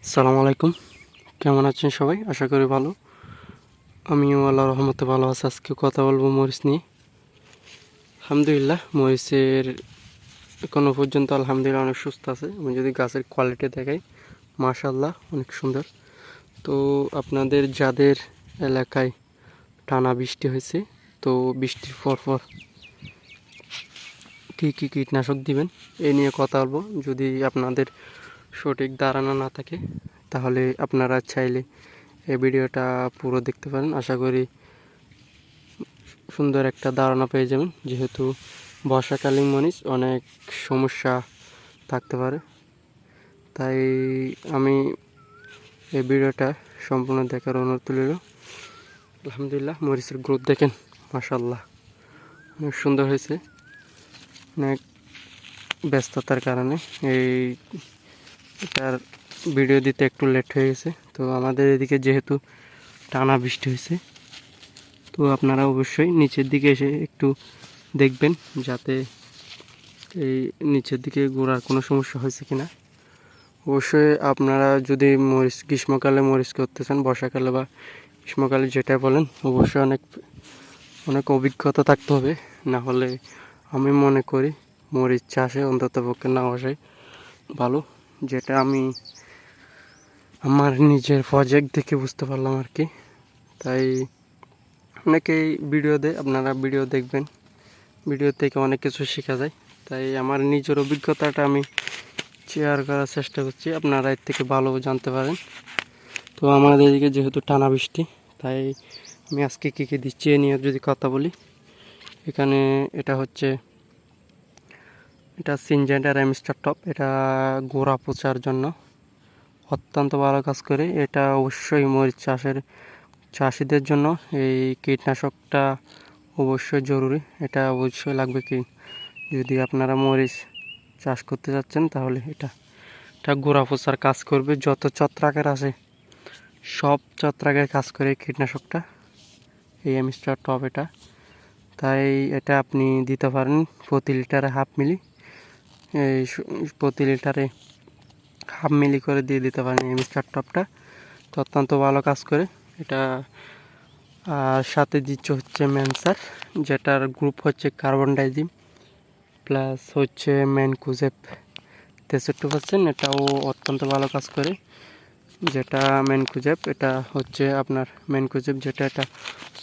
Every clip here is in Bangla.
আসসালামু আলাইকুম। কেমন আছেন সবাই? আশা করি ভালো। আমিও আল্লাহর রহমতে ভালো আছি। আজকে কথা বলবো মরিচ নিয়ে। আলহামদুলিল্লাহ, মরিচের এখনো পর্যন্ত আলহামদুলিল্লাহ অনেক সুস্থ আছে। আমি যদি গাছের কোয়ালিটি দেখাই, মাশাআল্লাহ অনেক সুন্দর। তো আপনাদের যাদের এলাকায় টানা বৃষ্টি হয়েছে, তো বৃষ্টির পর কী কী কীটনাশক দিবেন এই নিয়ে কথা বলবো। যদি আপনাদের সঠিক ধারণা না থাকে তাহলে আপনারা চাইলে এই ভিডিওটা পুরো দেখতে পারেন। আশা করি সুন্দর একটা ধারণা পেয়ে যাবেন, যেহেতু বর্ষাকালীন মরিচ অনেক সমস্যা থাকতে পারে। তাই আমি এই ভিডিওটা সম্পূর্ণ দেখার অনুরোধ রইল। আলহামদুলিল্লাহ, মরিচের গ্রোথ দেখেন, মাশাআল্লাহ অনেক সুন্দর হয়েছে। অনেক ব্যস্ততার কারণে এটার ভিডিও দিতে একটু লেট হয়ে গেছে। তো আমাদের এদিকে যেহেতু টানা বৃষ্টি হয়েছে, তো আপনারা অবশ্যই নিচের দিকে এসে একটু দেখবেন যাতে এই নিচের দিকে গোড়ার কোনো সমস্যা হয়েছে কিনা। অবশ্যই আপনারা যদি মরিচ গ্রীষ্মকালে মরিচ করতে চান, বর্ষাকালে বা গ্রীষ্মকালে যেটা বলেন, অবশ্যই অনেক অনেক অভিজ্ঞতা থাকতে হবে। না হলে আমি মনে করি মরিচ চাষে অন্ততপক্ষে না আসাই ভালো। যেটা আমি আমার নিজের প্রজেক্ট দেখে বুঝতে পারলাম আর কি। তাই অনেকেই ভিডিও দেয়, আপনারা ভিডিও দেখবেন, ভিডিও থেকে অনেক কিছু শেখা যায়। তাই আমার নিজের অভিজ্ঞতাটা আমি শেয়ার করার চেষ্টা করছি, আপনারা এর থেকে ভালো জানতে পারেন। তো আমাদের এদিকে যেহেতু টানা বৃষ্টি, তাই আমি আজকে কী কী দিচ্ছি এ নিয়ে যদি কথা বলি। এখানে এটা সিনজেন্টা রেমিস্টার টপ। এটা গোড়া পচার জন্য অত্যন্ত ভালো কাজ করে। এটা অবশ্যই মরিচ চাষিদের জন্য এই কীটনাশকটা অবশ্যই জরুরি। এটা অবশ্যই লাগবে কি, যদি আপনারা মরিচ চাষ করতে যাচ্ছেন তাহলে এটা গোড়া পচার কাজ করবে। যত ছত্রাকের আছে সব ছত্রাকের কাজ করে কীটনাশকটা, এই মিস্টার টপ এটা। তাই এটা আপনি দিতে পারেন প্রতি লিটারে প্রতি লিটারে হাফ মিলি করে দিয়ে দিতে পারেন এই মিস্টার টপটা। তো অত্যন্ত ভালো কাজ করে এটা। আর সাথে দিচ্ছে হচ্ছে ম্যানসার, যেটার গ্রুপ হচ্ছে কার্বন ডাইজিম প্লাস হচ্ছে ম্যানকোজেব 63%। এটাও অত্যন্ত ভালো কাজ করে। যেটা ম্যানকোজেব, এটা হচ্ছে আপনার ম্যানকোজেব, যেটা এটা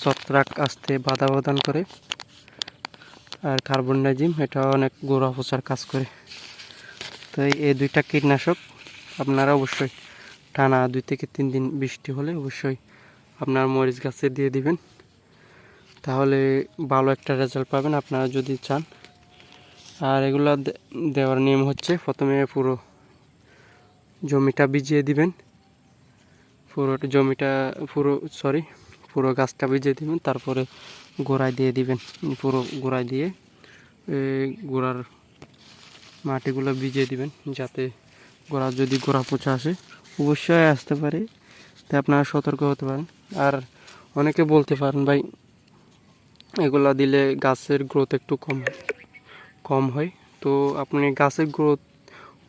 ছত্রাক আসতে বাধা প্রদান করে। আর কার্বন ডাইজিম এটা অনেক গোড়া পচার কাজ করে। তাই এই দুইটা কীটনাশক আপনারা অবশ্যই টানা 2 থেকে 3 দিন বৃষ্টি হলে অবশ্যই আপনার মরিচ গাছে দিয়ে দিবেন, তাহলে ভালো একটা রেজাল্ট পাবেন আপনারা যদি চান। আর এগুলো দেওয়ার নিয়ম হচ্ছে, প্রথমে পুরো জমিটা ভিজিয়ে দিবেন, পুরো গাছটা ভিজিয়ে দিবেন, তারপরে গোড়ায় দিয়ে দিবেন। পুরো গোড়ায় দিয়ে গোড়ার মাটিগুলো ভিজিয়ে দিবেন, যাতে যদি গোড়া পচা আসে, অবশ্যই আসতে পারে, তাই আপনারা সতর্ক হতে পারেন। আর অনেকে বলতে পারেন, ভাই এগুলা দিলে গাছের গ্রোথ একটু কম হয়। তো আপনি গাছের গ্রোথ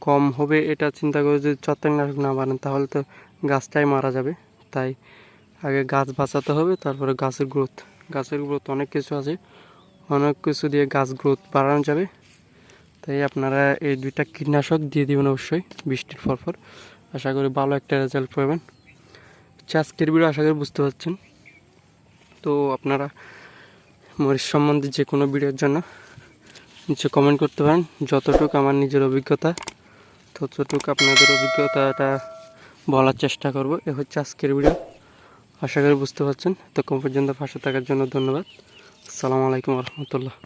কম হবে এটা চিন্তা করে যদি ছত্রাকনাশক না মারেন, তাহলে তো গাছটাই মারা যাবে। তাই আগে গাছ বাঁচাতে হবে, তারপরে গাছের গ্রোথ অনেক কিছু আছে, অনেক কিছু দিয়ে গাছ গ্রোথ বাড়ানো যাবে। তাই আপনারা এই দুইটা কীটনাশক দিয়ে দিবেন অবশ্যই বৃষ্টির পর। আশা করি ভালো একটা রেজাল্ট পাবেন। আজকের ভিডিও আশা করি বুঝতে পারছেন। তো আপনারা মরিচ সম্বন্ধে যে কোনো ভিডিওর জন্য নিচে কমেন্ট করতে পারেন। যতটুকু আমার নিজের অভিজ্ঞতা, ততটুকু আপনাদের অভিজ্ঞতাটা বলার চেষ্টা করব। এ হচ্ছে আজকের ভিডিও। আশা করি বুঝতে পারছেন। ততক্ষণ পর্যন্ত পাশে থাকার জন্য ধন্যবাদ। আসসালামু আলাইকুম রহমতুল্লাহ।